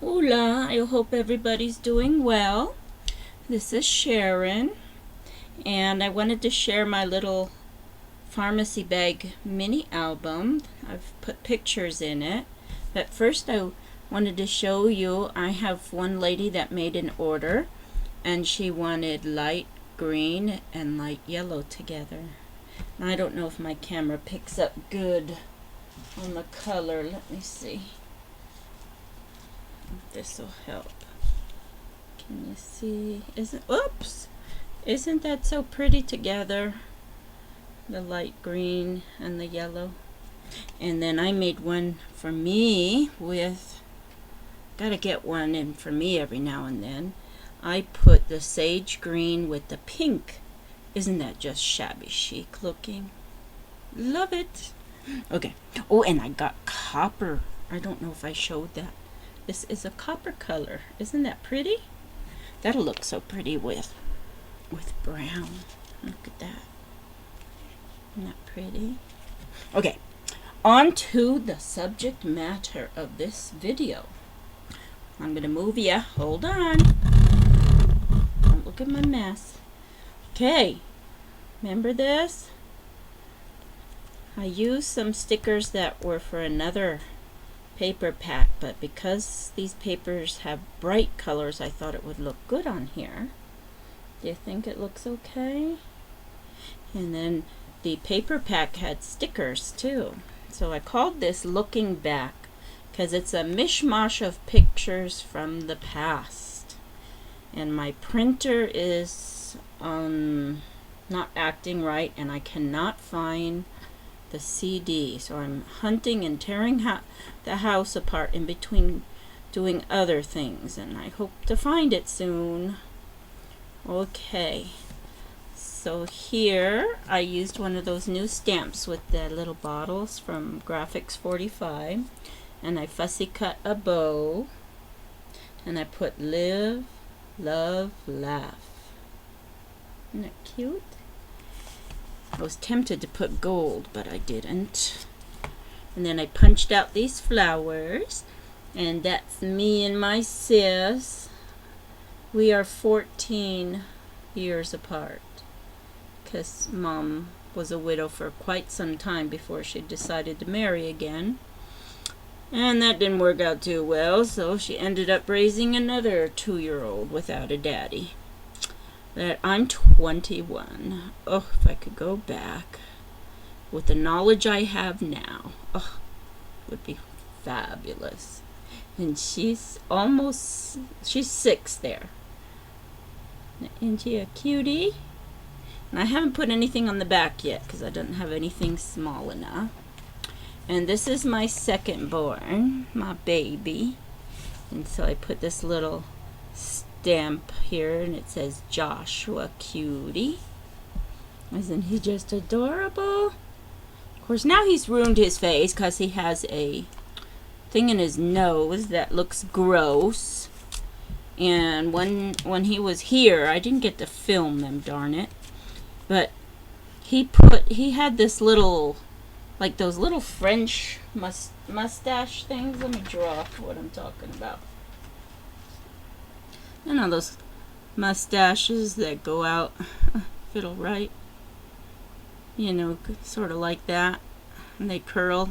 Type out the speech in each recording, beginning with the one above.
Hola, I hope everybody's doing well. This is Sharon, and I wanted to share my little pharmacy bag mini album. I've put pictures in it. But first I wanted to show you, I have one lady that made an order, and she wanted light green and light yellow together. I don't know if my camera picks up good on the color. Let me see. This will help. Can you see? Isn't that so pretty together? The light green and the yellow. And then I made one for me with, gotta get one in for me every now and then. I put the sage green with the pink. Isn't that just shabby chic looking? Love it. Okay. Oh, and I got copper. I don't know if I showed that. This is a copper color. Isn't that pretty? That'll look so pretty with brown. Look at that. Isn't that pretty? Okay, on to the subject matter of this video. I'm going to move ya. Hold on. Don't look at my mess. Okay, remember this? I used some stickers that were for another paper pack, but because these papers have bright colors, I thought it would look good on here. Do you think it looks okay? And then the paper pack had stickers too. So I called this Looking Back because it's a mishmash of pictures from the past. And my printer is not acting right, and I cannot find the CD, so I'm hunting and tearing the house apart in between doing other things, and I hope to find it soon. Okay, so here I used one of those new stamps with the little bottles from Graphics 45, and I fussy cut a bow, and I put live, love, laugh. Isn't that cute? I was tempted to put gold, but I didn't. And then I punched out these flowers, and that's me and my sis. We are 14 years apart, because Mom was a widow for quite some time before she decided to marry again. And that didn't work out too well, so she ended up raising another 2-year-old without a daddy. That I'm 21. Oh, if I could go back with the knowledge I have now, oh, it would be fabulous. And she's 6 there. Isn't she a cutie? And I haven't put anything on the back yet because I don't have anything small enough. And this is my second born, my baby. And so I put this little stamp here, and it says Joshua Cutie. Isn't he just adorable? Of course, now he's ruined his face because he has a thing in his nose that looks gross. And when he was here, I didn't get to film them, darn it. But he had this little, like those little French mustache things. Let me draw what I'm talking about. You know, those mustaches that go out, if it'll right, you know, sort of like that, and they curl.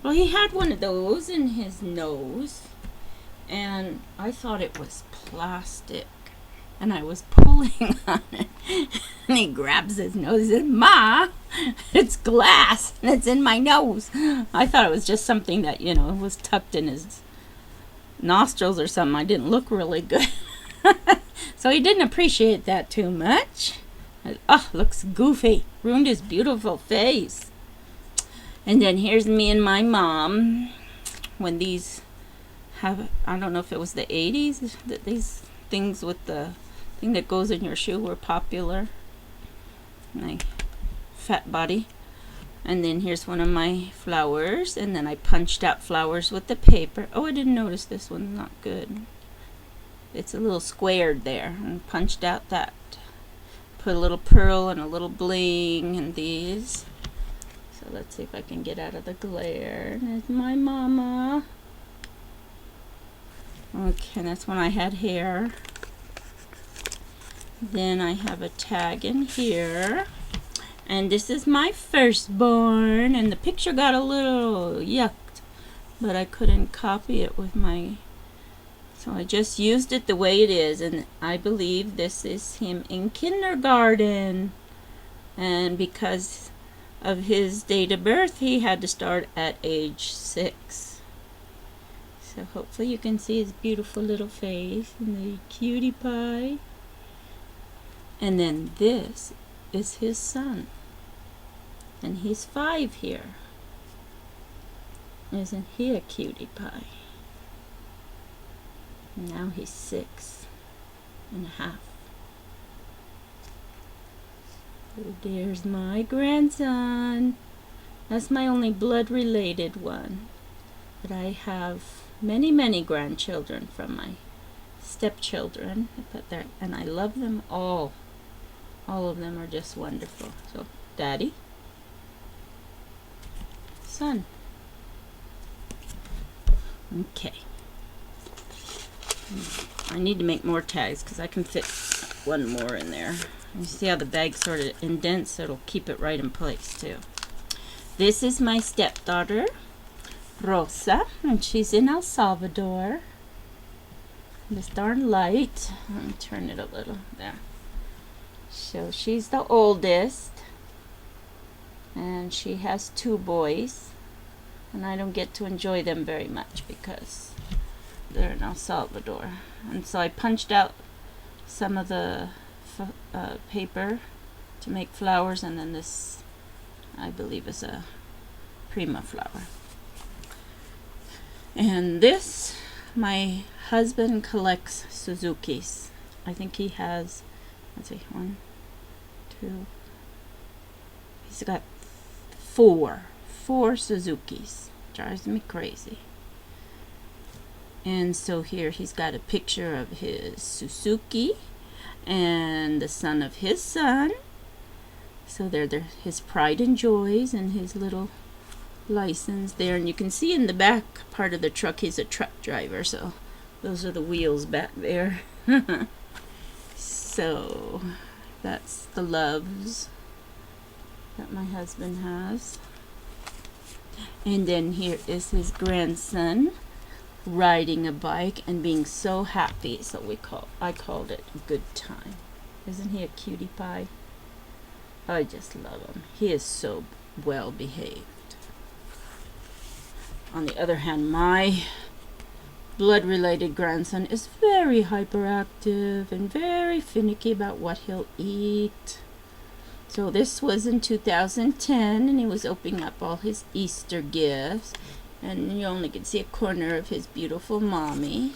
Well, he had one of those in his nose, and I thought it was plastic, and I was pulling on it, and he grabs his nose and says, "Ma, it's glass, and it's in my nose." I thought it was just something that, you know, was tucked in his nostrils or something. I didn't look really good. So he didn't appreciate that too much. Oh, looks goofy. Ruined his beautiful face. And then here's me and my mom when these have, I don't know if it was the 80s that these things with the thing that goes in your shoe were popular. My fat body. And then here's one of my flowers, and then I punched out flowers with the paper. Oh, I didn't notice this one's not good. It's a little squared there, and punched out that. Put a little pearl and a little bling in these. So let's see if I can get out of the glare. There's my mama. Okay, that's when I had hair. Then I have a tag in here. And this is my firstborn. And the picture got a little yucked, but I couldn't copy it with my... So I just used it the way it is. And I believe this is him in kindergarten. And because of his date of birth, he had to start at age 6. So hopefully you can see his beautiful little face and the cutie pie. And then this is his son. And he's 5 here. Isn't he a cutie pie? Now he's 6 and a half. So there's my grandson. That's my only blood related one. But I have many, many grandchildren from my stepchildren. And I love them all. All of them are just wonderful. So, Daddy, son. Okay. I need to make more tags because I can fit one more in there. You see how the bag sort of indents, so it'll keep it right in place too. This is my stepdaughter, Rosa, and she's in El Salvador. This darn light. Let me turn it a little. There. So she's the oldest, and she has 2 boys, and I don't get to enjoy them very much because they're in El Salvador. And so I punched out some of the paper to make flowers, and then this, I believe, is a prima flower. And this, my husband collects Suzukis. I think he has, let's see, 1, 2, he's got 4 Suzukis. Drives me crazy. And so here he's got a picture of his Suzuki and the son of his son. So they're his pride and joys and his little license there. And you can see in the back part of the truck he's a truck driver. So those are the wheels back there. So that's the loves that my husband has. And then here is his grandson riding a bike and being so happy. So I called it a good time. Isn't he a cutie pie? I just love him. He is so well behaved. On the other hand, my blood related grandson is very hyperactive and very finicky about what he'll eat. So this was in 2010, and he was opening up all his Easter gifts, and you only could see a corner of his beautiful mommy.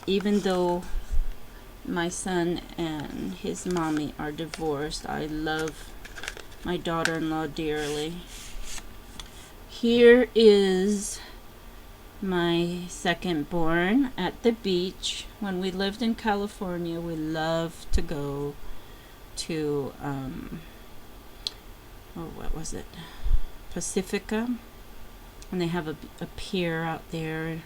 Even though my son and his mommy are divorced, I love my daughter-in-law dearly. Here is my second born at the beach. When we lived in California, we loved to go to what was it, Pacifica, and they have a pier out there.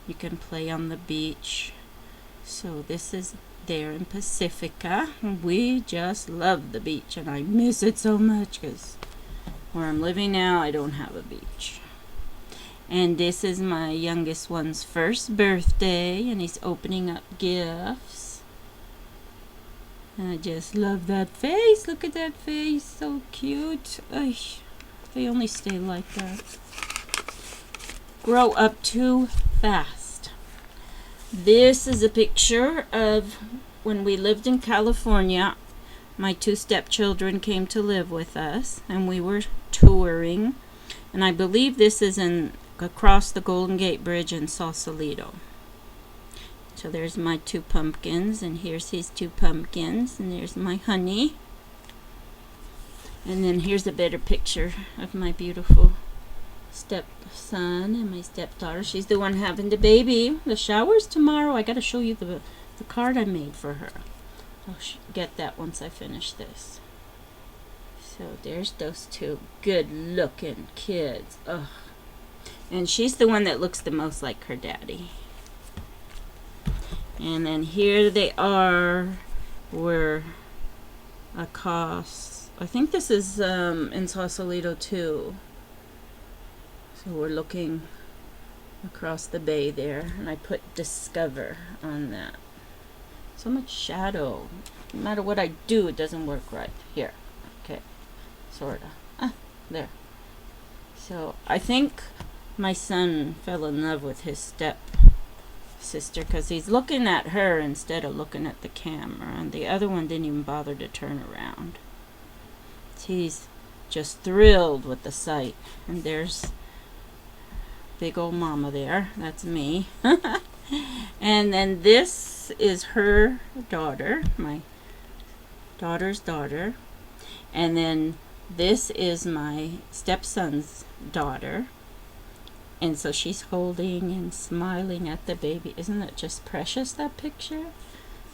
You can play on the beach. So this is there in Pacifica. We just love the beach, and I miss it so much because where I'm living now, I don't have a beach. And this is my youngest one's first birthday, and he's opening up gifts. And I just love that face. Look at that face. So cute. Ay, they only stay like that. Grow up too fast. This is a picture of when we lived in California. My 2 stepchildren came to live with us, and we were touring. And I believe this is across the Golden Gate Bridge in Sausalito. So there's my 2 pumpkins, and here's his 2 pumpkins, and there's my honey. And then here's a better picture of my beautiful stepson and my stepdaughter. She's the one having the baby. The shower's tomorrow. I gotta show you the card I made for her. I'll get that once I finish this. So there's those 2 good looking kids. Ugh. And she's the one that looks the most like her daddy. And then here they are. We're across. I think this is in Sausalito too. So we're looking across the bay there, and I put Discover on that. So much shadow. No matter what I do, it doesn't work right. Here. Okay. Sorta. There. So I think my son fell in love with his step sister because he's looking at her instead of looking at the camera, and the other one didn't even bother to turn around. He's just thrilled with the sight. And there's big old mama there. That's me. And then this is her daughter, my daughter's daughter. And then this is my stepson's daughter. And so she's holding and smiling at the baby. Isn't that just precious, that picture?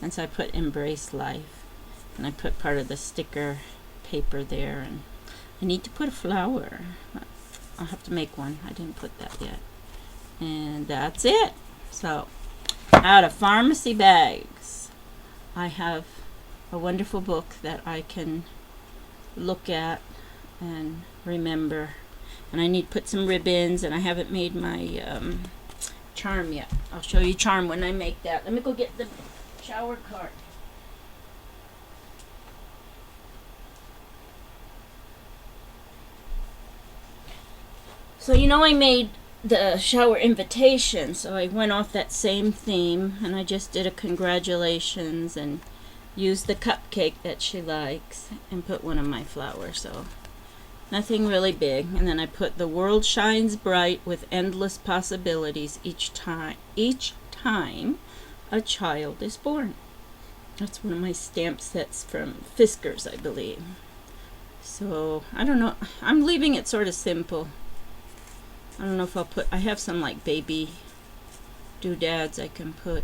And so I put Embrace Life. And I put part of the sticker paper there. And I need to put a flower. I'll have to make one. I didn't put that yet. And that's it. So, out of pharmacy bags, I have a wonderful book that I can look at and remember. And I need to put some ribbons, and I haven't made my charm yet. I'll show you charm when I make that. Let me go get the shower cart. So you know I made the shower invitation, so I went off that same theme, and I just did a congratulations and used the cupcake that she likes and put one of my flowers. So nothing really big. And then I put the world shines bright with endless possibilities each time a child is born. That's one of my stamp sets from Fiskars, I believe. So I don't know, I'm leaving it sort of simple. I don't know if I'll put, I have some like baby doodads I can put,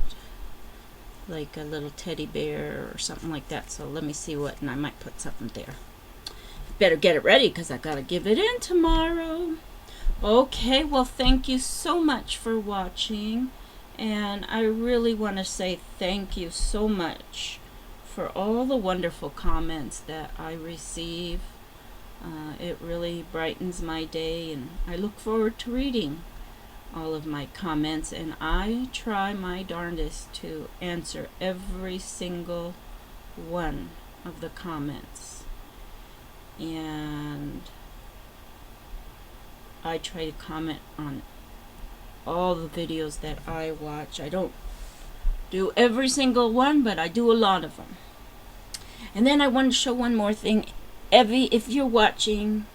like a little teddy bear or something like that. So let me see what, and I might put something there. Better get it ready because I gotta give it in tomorrow. Okay, well, thank you so much for watching, and I really want to say thank you so much for all the wonderful comments that I receive. It really brightens my day, and I look forward to reading all of my comments, and I try my darndest to answer every single one of the comments. And I try to comment on all the videos that I watch. I don't do every single one, but I do a lot of them. And then I want to show one more thing. Evie, if you're watching,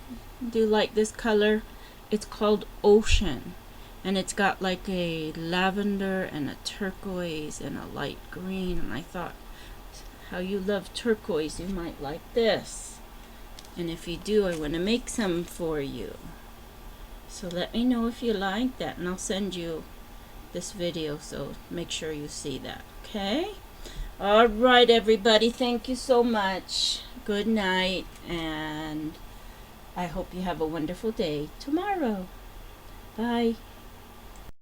do you like this color? It's called Ocean, and it's got like a lavender and a turquoise and a light green, and I thought, how you love turquoise, you might like this. And if you do, I want to make some for you. So let me know if you like that, and I'll send you this video, so make sure you see that, okay? All right, everybody, thank you so much. Good night, and I hope you have a wonderful day tomorrow. Bye.